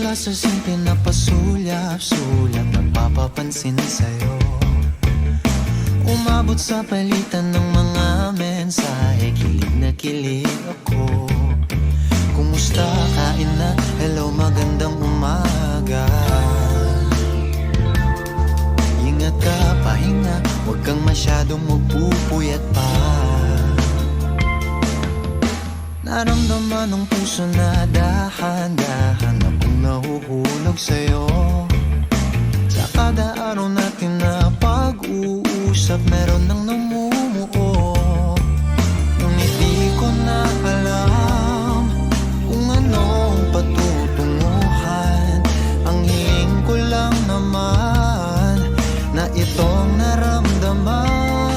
ka sa simple na pasulyap-sulyap, nagpapapansin sa'yo. Umabot sa palitan ng mga mensahe, kilig na kilig ako. Kumusta, kain na, hello, magandang umaga. Ingat ka, pahinga, huwag kang masyadong magpupuyat pa. Naramdaman ng puso na dahan-dahan akong nahuhulog sa'yo. Sa kada araw natin na pag-uusap, meron nang namumuo. Ngunit di ko na alam kung anong patutunguhan. Ang hiling ko lang naman na itong naramdaman